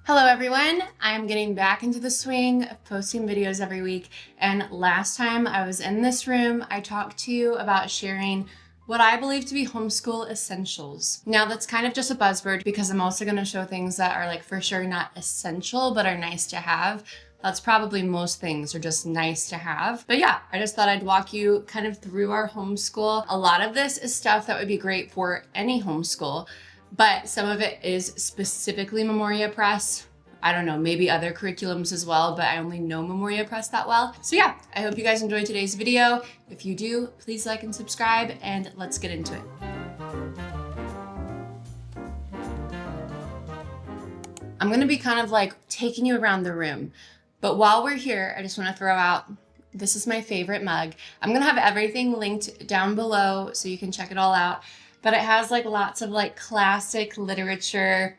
Hello everyone, I'm getting back into the swing of posting videos every week, and last time I was in this room, I talked to you about sharing what I believe to be homeschool essentials. Now that's kind of just a buzzword because I'm also going to show things that are like for sure not essential but are nice to have. That's probably most things are just nice to have. But yeah, I just thought I'd walk you kind of through our homeschool. A lot of this is stuff that would be great for any homeschool, but some of it is specifically Memoria Press. I don't know, maybe other curriculums as well, but I only know Memoria Press that well. So yeah, I hope you guys enjoyed today's video. If you do, please like and subscribe, and let's get into it. I'm gonna be kind of like taking you around the room, but while we're here, I just wanna throw out, this is my favorite mug. I'm gonna have everything linked down below so you can check it all out. But it has like lots of like classic literature,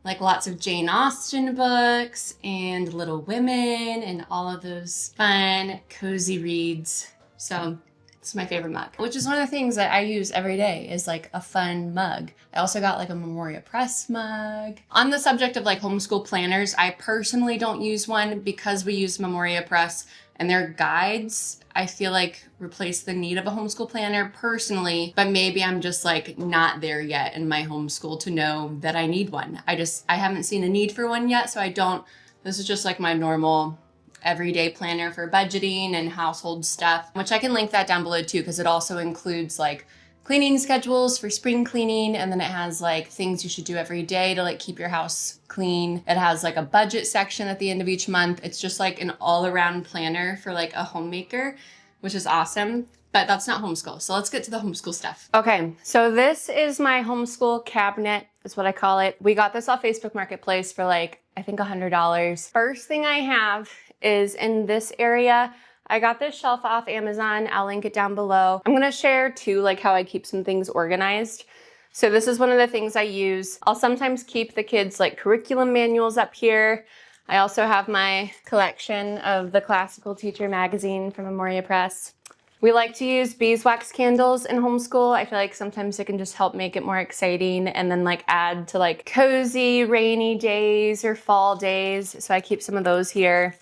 like lots of Jane Austen books and Little Women and all of those fun, cozy reads. So it's my favorite mug, which is one of the things that I use every day is like a fun mug. I also got like a Memoria Press mug. On the subject of like homeschool planners, I personally don't use one because we use Memoria Press and their guides, I feel like replace the need of a homeschool planner personally, but maybe I'm just like not there yet in my homeschool to know that I need one. I haven't seen a need for one yet, so I don't. This is just like my normal everyday planner for budgeting and household stuff, which I can link that down below too, because it also includes like cleaning schedules for spring cleaning, and then it has like things you should do every day to like keep your house clean. It has like a budget section at the end of each month. It's just like an all-around planner for like a homemaker, which is awesome. But that's not homeschool. So let's get to the homeschool stuff. Okay, so this is my homeschool cabinet, is what I call it. We got this off Facebook Marketplace for like, I think $100. First thing I have is in this area. I got this shelf off Amazon. I'll link it down below. I'm gonna share too, like how I keep some things organized. So this is one of the things I use. I'll sometimes keep the kids' like curriculum manuals up here. I also have my collection of the Classical Teacher magazine from Memoria Press. We like to use beeswax candles in homeschool. I feel like sometimes it can just help make it more exciting and then like add to like cozy rainy days or fall days. So I keep some of those here.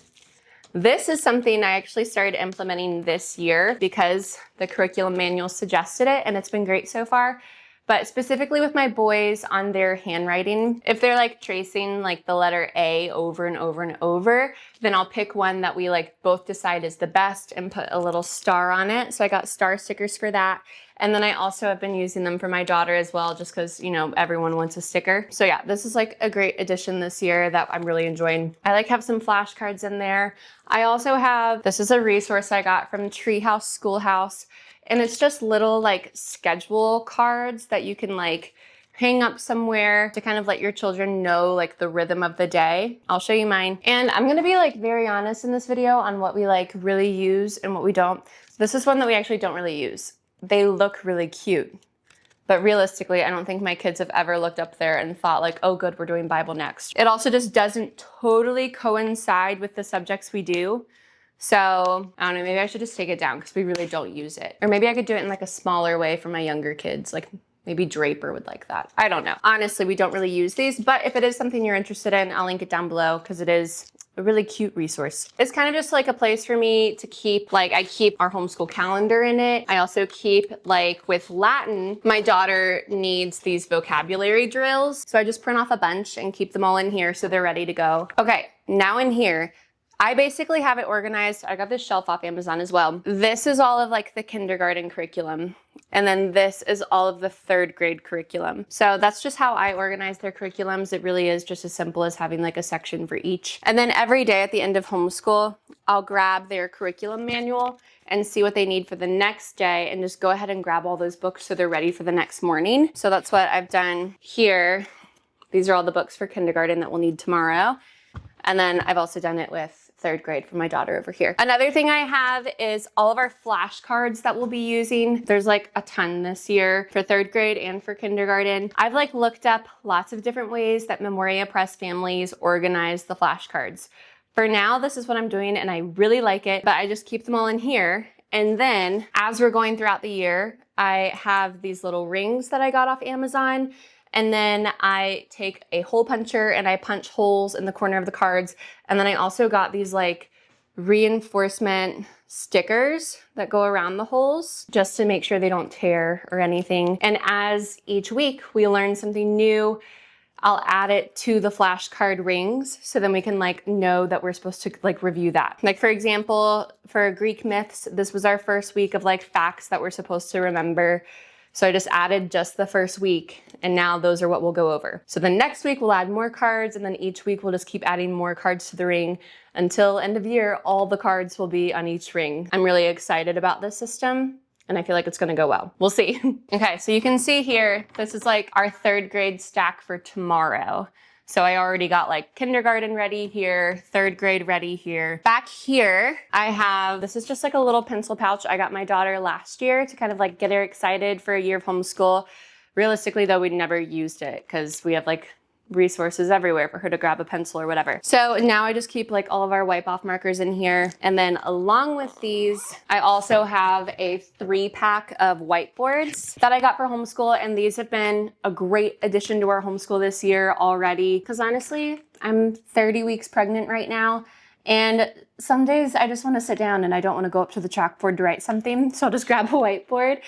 This is something I actually started implementing this year because the curriculum manual suggested it, and it's been great so far. But specifically with my boys on their handwriting, if they're like tracing like the letter A over and over and over, then I'll pick one that we like both decide is the best and put a little star on it. So I got star stickers for that. And then I also have been using them for my daughter as well, just because, you know, everyone wants a sticker. So yeah, this is like a great addition this year that I'm really enjoying. I like have some flashcards in there. I also have, this is a resource I got from Treehouse Schoolhouse. And it's just little like schedule cards that you can like hang up somewhere to kind of let your children know like the rhythm of the day. I'll show you mine. And I'm gonna be like very honest in this video on what we like really use and what we don't. This is one that we actually don't really use. They look really cute, but realistically, I don't think my kids have ever looked up there and thought like, oh good, we're doing Bible next. It also just doesn't totally coincide with the subjects we do. So I don't know, maybe I should just take it down because we really don't use it. Or maybe I could do it in like a smaller way for my younger kids, like maybe Draper would like that. I don't know. Honestly, we don't really use these, but if it is something you're interested in, I'll link it down below because it is a really cute resource. It's kind of just like a place for me to keep, like I keep our homeschool calendar in it. I also keep like with Latin, my daughter needs these vocabulary drills. So I just print off a bunch and keep them all in here so they're ready to go. Okay, now in here, I basically have it organized. I got this shelf off Amazon as well. This is all of like the kindergarten curriculum. And then this is all of the 3rd grade curriculum. So that's just how I organize their curriculums. It really is just as simple as having like a section for each. And then every day at the end of homeschool, I'll grab their curriculum manual and see what they need for the next day and just go ahead and grab all those books so they're ready for the next morning. So that's what I've done here. These are all the books for kindergarten that we'll need tomorrow. And then I've also done it with 3rd grade for my daughter over here. Another thing I have is all of our flashcards that we'll be using. There's like a ton this year for 3rd grade and for kindergarten. I've like looked up lots of different ways that Memoria Press families organize the flashcards. For now, this is what I'm doing and I really like it, but I just keep them all in here. And then as we're going throughout the year, I have these little rings that I got off Amazon. And then I take a hole puncher and I punch holes in the corner of the cards. And then I also got these like reinforcement stickers that go around the holes just to make sure they don't tear or anything. And as each week we learn something new, I'll add it to the flashcard rings so then we can like know that we're supposed to like review that. Like for example, for Greek myths, this was our first week of like facts that we're supposed to remember. So I just added just the first week, and now those are what we'll go over. So the next week we'll add more cards, and then each week we'll just keep adding more cards to the ring until end of year, all the cards will be on each ring. I'm really excited about this system, and I feel like it's gonna go well. We'll see. Okay, so you can see here, this is like our 3rd grade stack for tomorrow. So I already got like kindergarten ready here, 3rd grade ready here. Back here, I have, this is just like a little pencil pouch I got my daughter last year to kind of like get her excited for a year of homeschool. Realistically though, we never used it because we have like resources everywhere for her to grab a pencil or whatever. So now I just keep like all of our wipe off markers in here. And then along with these, I also have a 3-pack of whiteboards that I got for homeschool. And these have been a great addition to our homeschool this year already. Because honestly, I'm 30 weeks pregnant right now. And some days I just want to sit down and I don't want to go up to the chalkboard to write something. So I'll just grab a whiteboard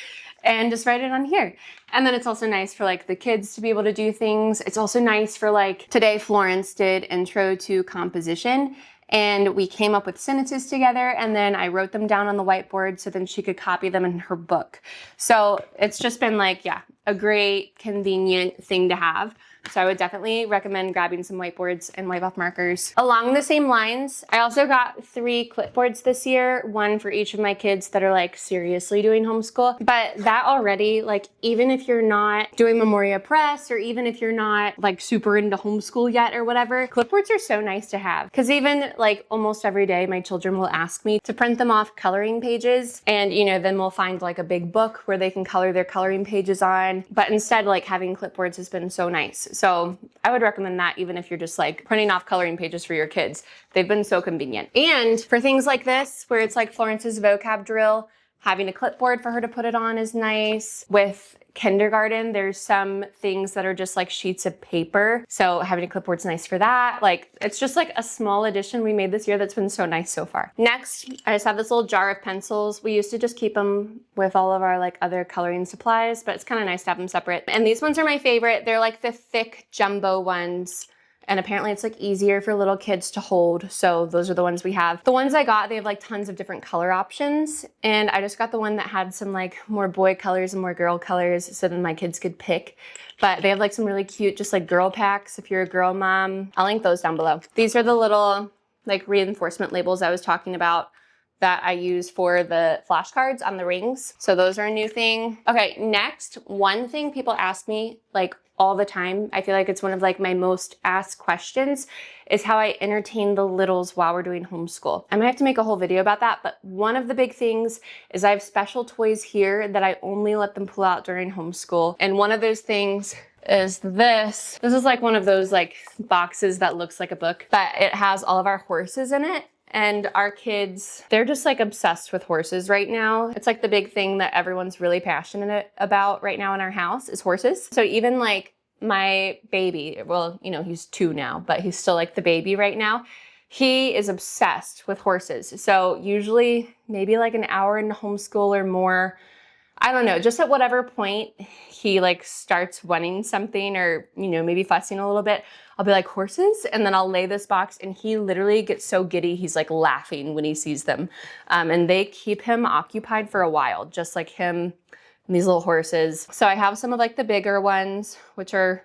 and just write it on here. And then it's also nice for like the kids to be able to do things. It's also nice for like, today Florence did intro to composition and we came up with sentences together and then I wrote them down on the whiteboard so then she could copy them in her book. So it's just been like, yeah, a great convenient thing to have. So I would definitely recommend grabbing some whiteboards and wipe off markers. Along the same lines, I also got 3 clipboards this year, one for each of my kids that are like seriously doing homeschool. But that already, like even if you're not doing Memoria Press or even if you're not like super into homeschool yet or whatever, clipboards are so nice to have. Because even like almost every day, my children will ask me to print them off coloring pages. And you know, then we'll find like a big book where they can color their coloring pages on. But instead, like having clipboards has been so nice. So I would recommend that even if you're just like printing off coloring pages for your kids. They've been so convenient. And for things like this, where it's like Florence's vocab drill, having a clipboard for her to put it on is nice. With kindergarten, there's some things that are just like sheets of paper. So having a clipboard's nice for that. Like it's just like a small addition we made this year that's been so nice so far. Next, I just have this little jar of pencils. We used to just keep them with all of our like other coloring supplies, but it's kind of nice to have them separate. And these ones are my favorite. They're like the thick jumbo ones. And apparently it's like easier for little kids to hold. So those are the ones we have. The ones I got, they have like tons of different color options. And I just got the one that had some like more boy colors and more girl colors so then my kids could pick. But they have like some really cute, just like girl packs if you're a girl mom. I'll link those down below. These are the little like reinforcement labels I was talking about that I use for the flashcards on the rings. So those are a new thing. Okay, next, one thing people ask me like all the time, I feel like it's one of like my most asked questions, is how I entertain the littles while we're doing homeschool. I might have to make a whole video about that, but one of the big things is I have special toys here that I only let them pull out during homeschool. And one of those things is this. This is like one of those like boxes that looks like a book, but it has all of our horses in it. And our kids, they're just like obsessed with horses right now. It's like the big thing that everyone's really passionate about right now in our house is horses. So even like my baby, well, you know, he's 2 now, but he's still like the baby right now. He is obsessed with horses. So usually maybe like an hour in homeschool or more, I don't know, just at whatever point he like starts wanting something or, you know, maybe fussing a little bit, I'll be like, horses? And then I'll lay this box and he literally gets so giddy, he's like laughing when he sees them. And they keep him occupied for a while, just like him and these little horses. So I have some of like the bigger ones, which are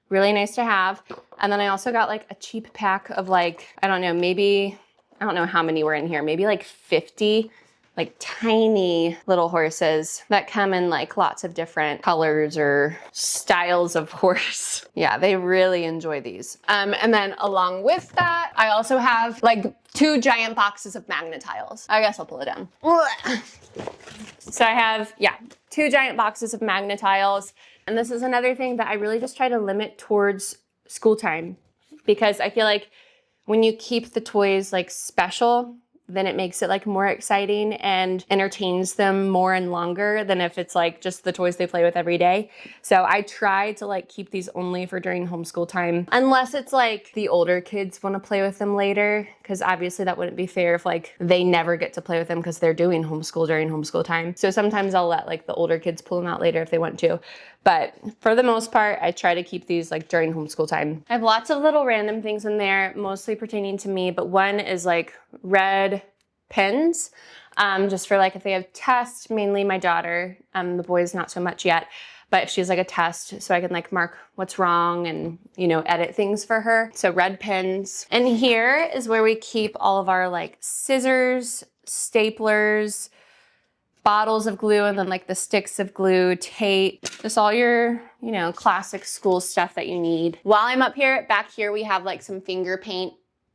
really nice to have. And then I also got like a cheap pack of like, I don't know, maybe, I don't know how many were in here, maybe like 50 like tiny little horses that come in like lots of different colors or styles of horse. Yeah, they really enjoy these. And then along with that, I also have like 2 giant boxes of magnetiles. I guess I'll pull it down. So I have, yeah, 2 giant boxes of magnetiles. And this is another thing that I really just try to limit towards school time, because I feel like when you keep the toys like special, then it makes it like more exciting and entertains them more and longer than if it's like just the toys they play with every day. So I try to like keep these only for during homeschool time, unless it's like the older kids want to play with them later, because obviously that wouldn't be fair if like they never get to play with them because they're doing homeschool during homeschool time. So sometimes I'll let like the older kids pull them out later if they want to. But for the most part, I try to keep these like during homeschool time. I have lots of little random things in there, mostly pertaining to me, but one is like red pens, just for like if they have tests, mainly my daughter, the boys not so much yet, but if she has like a test, so I can like mark what's wrong and, you know, edit things for her. So red pens. And here is where we keep all of our like scissors, staplers, bottles of glue, and then like the sticks of glue, tape, just all your, you know, classic school stuff that you need. While I'm up here, back here, we have like some finger paint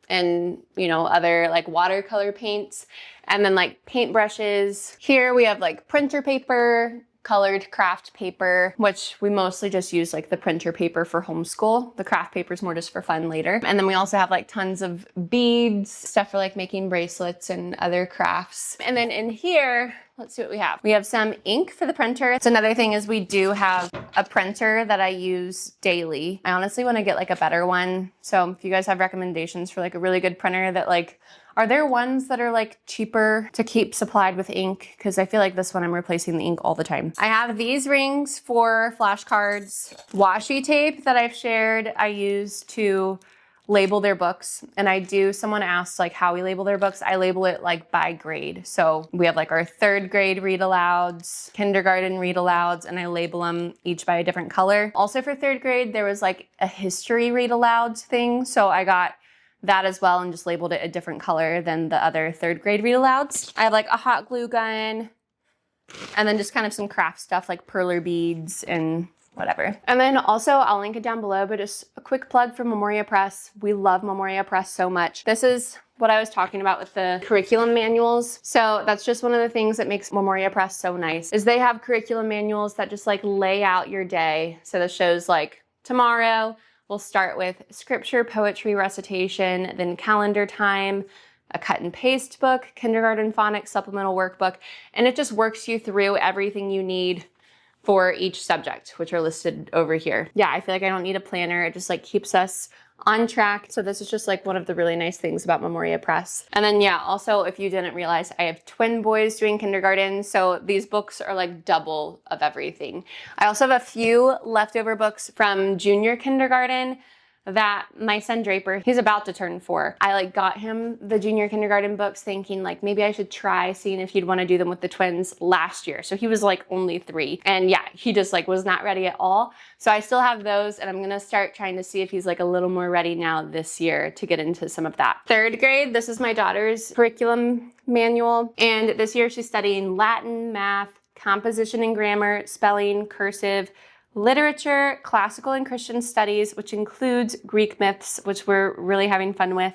and, you know, other like watercolor paints, and then like paint brushes. Here we have like printer paper, colored craft paper, which we mostly just use like the printer paper for homeschool. The craft paper is more just for fun later. And then we also have like tons of beads, stuff for like making bracelets and other crafts. And then in here, let's see what we have. We have some ink for the printer. It's another thing is we do have a printer that I use daily. I honestly want to get like a better one. So if you guys have recommendations for like a really good printer that like, are there ones that are like cheaper to keep supplied with ink? Because I feel like this one I'm replacing the ink all the time. I have these rings for flashcards. Washi tape that I've shared, I use to label their books. And I do, someone asked like how we label their books. I label it like by grade. So we have like our 3rd grade read alouds, kindergarten read alouds, and I label them each by a different color. Also for 3rd grade, there was like a history read alouds thing. So I got that as well and just labeled it a different color than the other 3rd grade read alouds. I have like a hot glue gun, and then just kind of some craft stuff like perler beads and whatever. And then also I'll link it down below, but just a quick plug for Memoria Press. We love Memoria Press so much. This is what I was talking about with the curriculum manuals. So that's just one of the things that makes Memoria Press so nice, is they have curriculum manuals that just like lay out your day. So this shows like tomorrow, we'll start with scripture, poetry, recitation, then calendar time, a cut and paste book, kindergarten phonics supplemental workbook, and it just works you through everything you need for each subject, which are listed over here. Yeah, I feel like I don't need a planner. It just like keeps us on track. So this is just like one of the really nice things about Memoria Press. And then yeah, also if you didn't realize, I have twin boys doing kindergarten. So these books are like double of everything. I also have a few leftover books from junior kindergarten that my son Draper, he's about to turn 4. I like got him the junior kindergarten books thinking like maybe I should try seeing if he'd want to do them with the twins last year. So he was like only 3, and yeah, he just like was not ready at all. So I still have those, and I'm gonna start trying to see if he's like a little more ready now this year to get into some of that. 3rd grade, this is my daughter's curriculum manual, and this year she's studying Latin, math, composition and grammar, spelling, cursive, literature, classical and Christian studies, which includes Greek myths, which we're really having fun with,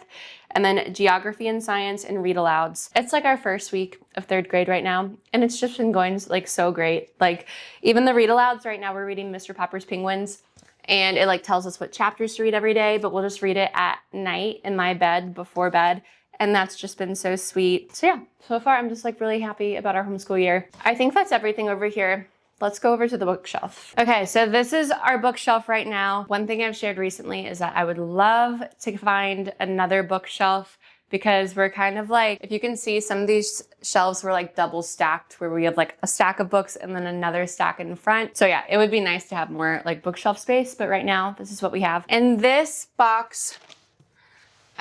and then geography and science and read alouds. It's like our first week of 3rd grade right now, and it's just been going like so great. Like even the read alouds right now, we're reading Mr. Popper's Penguins, and it like tells us what chapters to read every day, but we'll just read it at night in my bed before bed. And that's just been so sweet. So yeah, so far I'm just like really happy about our homeschool year. I think that's everything over here. Let's go over to the bookshelf. Okay, so this is our bookshelf right now. One thing I've shared recently is that I would love to find another bookshelf, because we're kind of like, if you can see, some of these shelves were like double stacked, where we have like a stack of books and then another stack in front. So yeah, it would be nice to have more like bookshelf space, but right now this is what we have. In this box,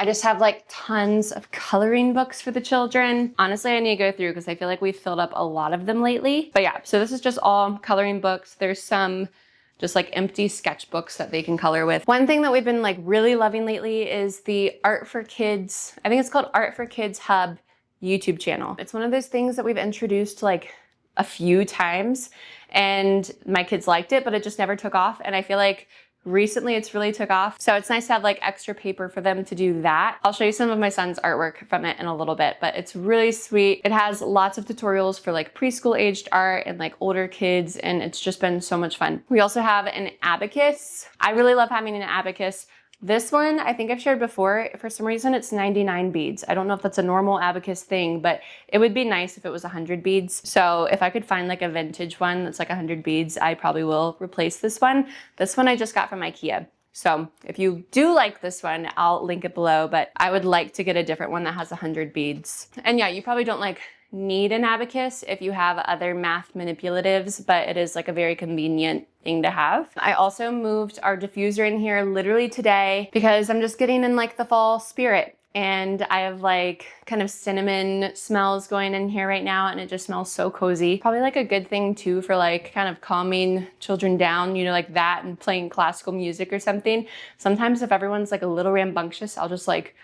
I just have like tons of coloring books for the children. Honestly, I need to go through because I feel like we've filled up a lot of them lately. But yeah, so this is just all coloring books. There's some just like empty sketchbooks that they can color with. One thing that we've been like really loving lately is the Art for Kids, I think it's called Art for Kids Hub YouTube channel. It's one of those things that we've introduced like a few times, and my kids liked it, but it just never took off. And I feel like recently it's really took off. So it's nice to have like extra paper for them to do that. I'll show you some of my son's artwork from it in a little bit, but it's really sweet. It has lots of tutorials for like preschool aged art and like older kids, and it's just been so much fun. We also have an abacus. I really love having an abacus. This one, I think I've shared before, for some reason it's 99 beads. I don't know if that's a normal abacus thing, but it would be nice if it was 100 beads. So if I could find like a vintage one that's like 100 beads, I probably will replace this one. This one I just got from IKEA. So if you do like this one, I'll link it below, but I would like to get a different one that has 100 beads. And yeah, you probably don't like need an abacus if you have other math manipulatives, but it is like a very convenient thing to have. I also moved our diffuser in here literally today because I'm just getting in like the fall spirit. And I have like kind of cinnamon smells going in here right now, and it just smells so cozy. Probably like a good thing too for like kind of calming children down, you know, like that and playing classical music or something. Sometimes if everyone's like a little rambunctious, I'll just like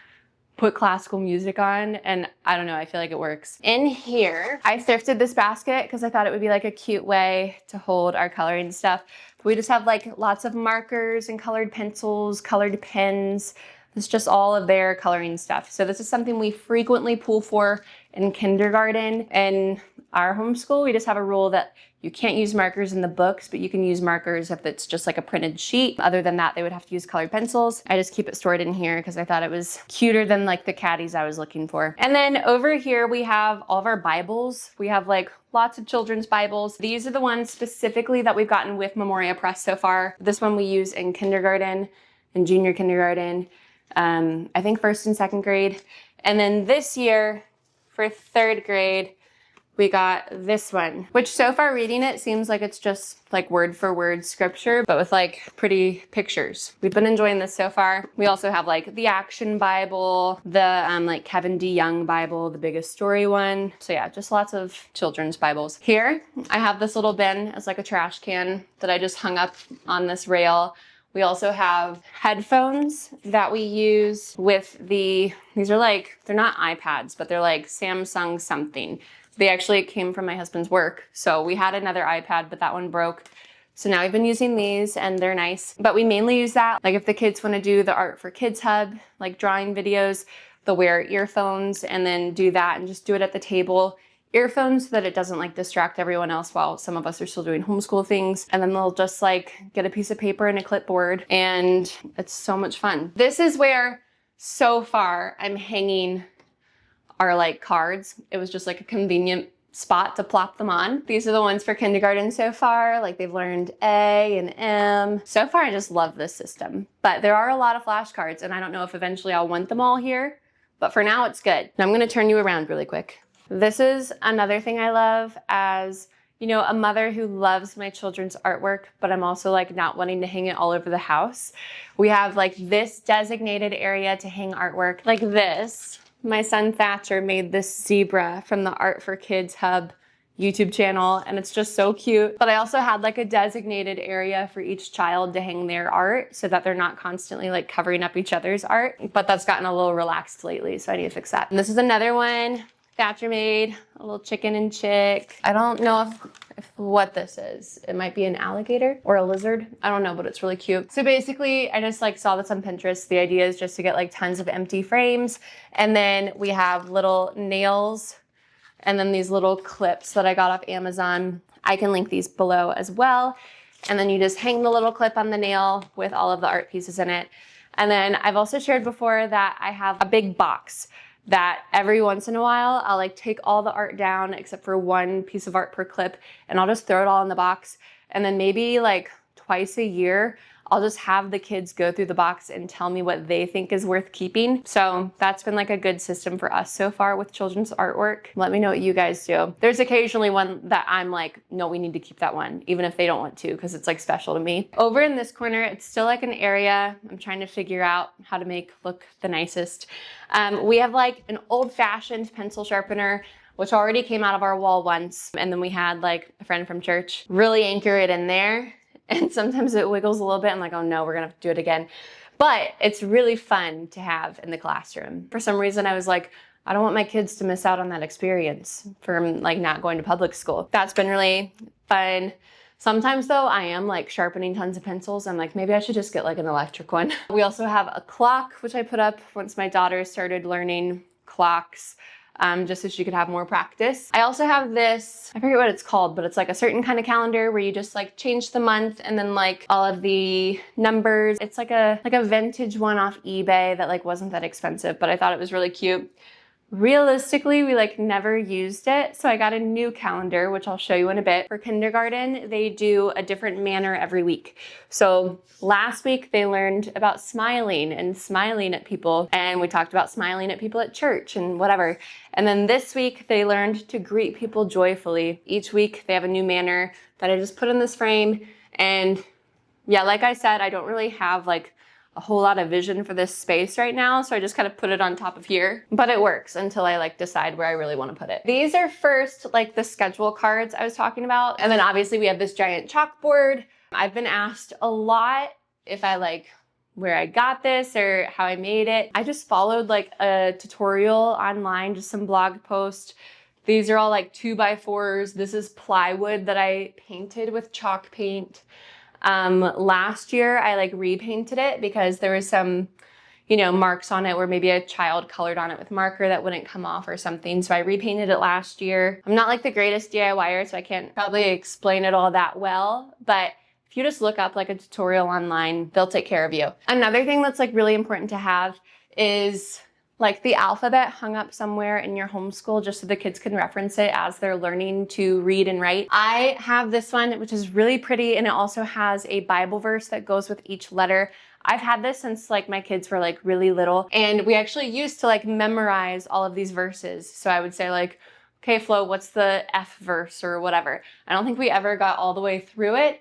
put classical music on, and I don't know, I feel like it works. In here, I thrifted this basket because I thought it would be like a cute way to hold our coloring stuff. But we just have like lots of markers and colored pencils, colored pens. It's just all of their coloring stuff. So this is something we frequently pull for in kindergarten. In our homeschool, we just have a rule that you can't use markers in the books, but you can use markers if it's just like a printed sheet. Other than that, they would have to use colored pencils. I just keep it stored in here because I thought it was cuter than like the caddies I was looking for. And then over here, we have all of our Bibles. We have like lots of children's Bibles. These are the ones specifically that we've gotten with Memoria Press so far. This one we use in kindergarten and junior kindergarten. I think 1st and 2nd grade. And then this year for 3rd grade, we got this one, which so far reading it seems like it's just like word for word scripture, but with like pretty pictures. We've been enjoying this so far. We also have like the Action Bible, the like Kevin D. Young Bible, the Biggest Story one. So yeah, just lots of children's Bibles. Here, I have this little bin as like a trash can that I just hung up on this rail. We also have headphones that we use with these are like, they're not iPads, but they're like Samsung something. They actually came from my husband's work. So we had another iPad, but that one broke. So now we've been using these and they're nice. But we mainly use that, like if the kids want to do the Art for Kids Hub, like drawing videos, they'll wear earphones and then do that and just do it at the table. Earphones so that it doesn't like distract everyone else while some of us are still doing homeschool things. And then they'll just like get a piece of paper and a clipboard, and it's so much fun. This is where so far I'm hanging our like cards. It was just like a convenient spot to plop them on. These are the ones for kindergarten so far. Like they've learned A and M. So far I just love this system, but there are a lot of flashcards and I don't know if eventually I'll want them all here, but for now it's good. Now I'm gonna turn you around really quick. This is another thing I love as, you know, a mother who loves my children's artwork, but I'm also like not wanting to hang it all over the house. We have like this designated area to hang artwork like this. My son Thatcher made this zebra from the Art for Kids Hub YouTube channel, and it's just so cute. But I also had like a designated area for each child to hang their art so that they're not constantly like covering up each other's art. But that's gotten a little relaxed lately, so I need to fix that. And this is another one Thatcher made, a little chicken and chick. I don't know if what this is. It might be an alligator or a lizard. I don't know, but it's really cute. So basically, I just like saw this on Pinterest. The idea is just to get like tons of empty frames. And then we have little nails and then these little clips that I got off Amazon. I can link these below as well. And then you just hang the little clip on the nail with all of the art pieces in it. And then I've also shared before that I have a big box that every once in a while, I'll like take all the art down except for one piece of art per clip, and I'll just throw it all in the box. And then maybe like twice a year, I'll just have the kids go through the box and tell me what they think is worth keeping. So that's been like a good system for us so far with children's artwork. Let me know what you guys do. There's occasionally one that I'm like, no, we need to keep that one, even if they don't want to, because it's like special to me. Over in this corner, it's still like an area I'm trying to figure out how to make look the nicest. We have like an old-fashioned pencil sharpener, which already came out of our wall once. And then we had like a friend from church really anchor it in there. And sometimes it wiggles a little bit. I'm like, oh no, we're gonna have to do it again. But it's really fun to have in the classroom. For some reason, I was like, I don't want my kids to miss out on that experience from like not going to public school. That's been really fun. Sometimes though, I am like sharpening tons of pencils. I'm like, maybe I should just get like an electric one. We also have a clock, which I put up once my daughter started learning clocks. just so she could have more practice. I also have this, I forget what it's called, but it's like a certain kind of calendar where you just like change the month and then like all of the numbers. It's like a vintage one off eBay that like wasn't that expensive, but I thought it was really cute. Realistically, we like never used it, so I got a new calendar, which I'll show you in a bit. For kindergarten, they do a different manner every week. So last week they learned about smiling and smiling at people, and we talked about smiling at people at church and whatever. And then this week they learned to greet people joyfully. Each week they have a new manner that I just put in this frame. And yeah, like I said, I don't really have like a whole lot of vision for this space right now, so I just kind of put it on top of here, but it works until I like decide where I really want to put it. These are first like the schedule cards I was talking about, and then obviously we have this giant chalkboard. I've been asked a lot if I like where I got this or how I made it. I just followed like a tutorial online, just some blog post. These are all like 2x4s. This is plywood that I painted with chalk paint. Last year I like repainted it because there was some, you know, marks on it where maybe a child colored on it with marker that wouldn't come off or something. So I repainted it last year. I'm not like the greatest DIYer, so I can't probably explain it all that well, but if you just look up like a tutorial online, they'll take care of you. Another thing that's like really important to have is like the alphabet hung up somewhere in your homeschool just so the kids can reference it as they're learning to read and write. I have this one, which is really pretty, and it also has a Bible verse that goes with each letter. I've had this since like my kids were like really little, and we actually used to like memorize all of these verses. So I would say like, okay, Flo, what's the F verse or whatever? I don't think we ever got all the way through it,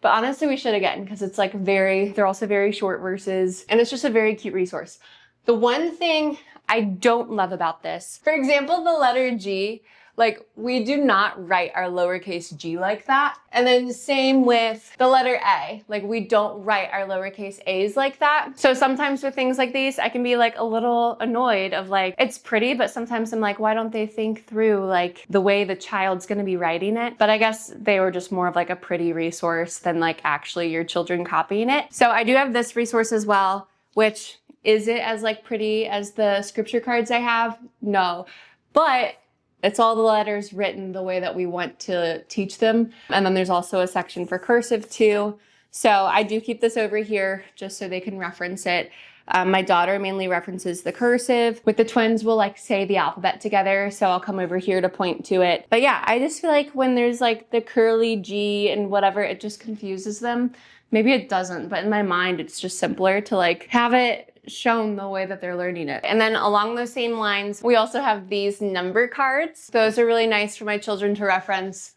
but honestly we should again, because it's like they're also very short verses, and it's just a very cute resource. The one thing I don't love about this, for example, the letter G, like we do not write our lowercase g like that. And then same with the letter A, like we don't write our lowercase a's like that. So sometimes with things like these, I can be like a little annoyed of like, it's pretty, but sometimes I'm like, why don't they think through like the way the child's gonna be writing it? But I guess they were just more of like a pretty resource than like actually your children copying it. So I do have this resource as well, which is it as like pretty as the scripture cards I have? No, but it's all the letters written the way that we want to teach them. And then there's also a section for cursive too. So I do keep this over here just so they can reference it. My daughter mainly references the cursive. With the twins, we'll like say the alphabet together. So I'll come over here to point to it. But yeah, I just feel like when there's like the curly G and whatever, it just confuses them. Maybe it doesn't, but in my mind, it's just simpler to like have it shown the way that they're learning it. And then along those same lines, we also have these number cards. Those are really nice for my children to reference.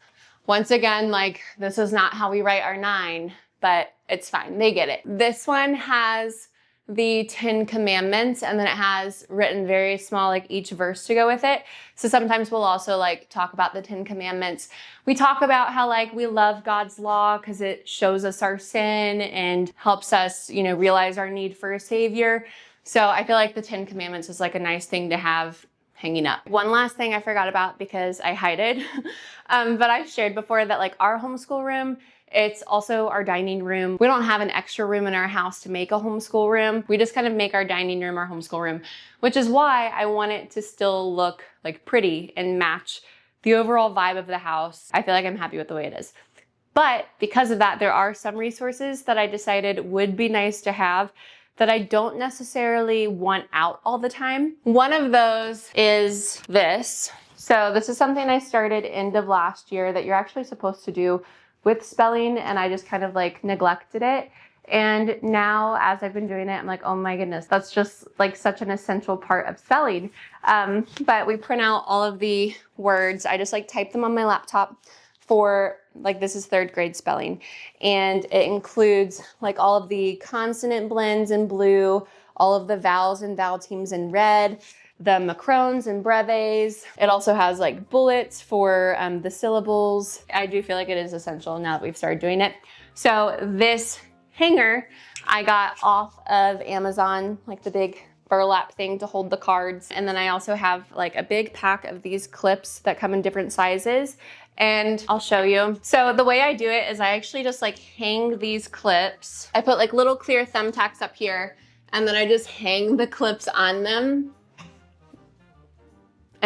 Once again, like this is not how we write our 9, but it's fine, they get it. This one has the 10 commandments, and then it has written very small, like each verse to go with it. So sometimes we'll also like talk about the 10 commandments. We talk about how like we love God's law because it shows us our sin and helps us, you know, realize our need for a savior. So I feel like the 10 commandments is like a nice thing to have hanging up. One last thing I forgot about because I hide it, but I've shared before that like our homeschool room, it's also our dining room. We don't have an extra room in our house to make a homeschool room. We just kind of make our dining room our homeschool room, which is why I want it to still look like pretty and match the overall vibe of the house. I feel like I'm happy with the way it is. But because of that, there are some resources that I decided would be nice to have that I don't necessarily want out all the time. One of those is this. So this is something I started end of last year that you're actually supposed to do with spelling, and I just kind of like neglected it. And now as I've been doing it, I'm like, oh my goodness, that's just like such an essential part of spelling. But we print out all of the words. I just like type them on my laptop for like, this is 3rd grade spelling. And it includes like all of the consonant blends in blue, all of the vowels and vowel teams in red, the macrons and breves. It also has like bullets for the syllables. I do feel like it is essential now that we've started doing it. So this hanger I got off of Amazon, like the big burlap thing to hold the cards. And then I also have like a big pack of these clips that come in different sizes. And I'll show you. So the way I do it is I actually just like hang these clips. I put like little clear thumbtacks up here, and then I just hang the clips on them.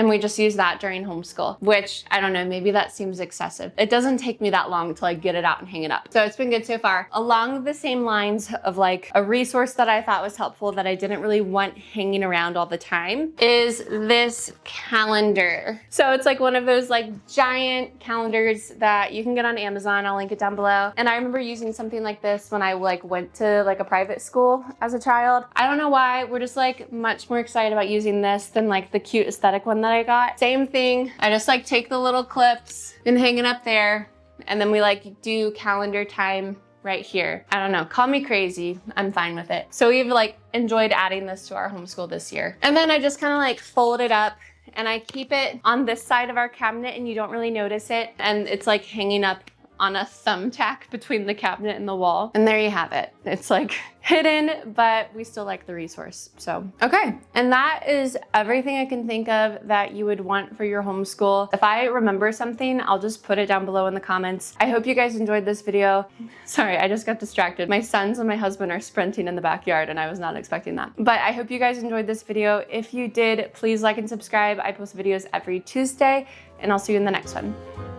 and we just use that during homeschool, which I don't know, maybe that seems excessive. It doesn't take me that long to like get it out and hang it up. So it's been good so far. Along the same lines of like a resource that I thought was helpful that I didn't really want hanging around all the time is this calendar. So it's like one of those like giant calendars that you can get on Amazon. I'll link it down below. And I remember using something like this when I like went to like a private school as a child. I don't know why, we're just like much more excited about using this than like the cute aesthetic one that I got. Same thing, I just like take the little clips and hang it up there, and then we like do calendar time right here. I don't know, call me crazy, I'm fine with it. So we've like enjoyed adding this to our homeschool this year. And then I just kind of like fold it up and I keep it on this side of our cabinet and you don't really notice it. And it's like hanging up on a thumbtack between the cabinet and the wall. And there you have it. It's like hidden, but we still like the resource. So, okay. And that is everything I can think of that you would want for your homeschool. If I remember something, I'll just put it down below in the comments. I hope you guys enjoyed this video. Sorry, I just got distracted. My sons and my husband are sprinting in the backyard and I was not expecting that. But I hope you guys enjoyed this video. If you did, please like and subscribe. I post videos every Tuesday and I'll see you in the next one.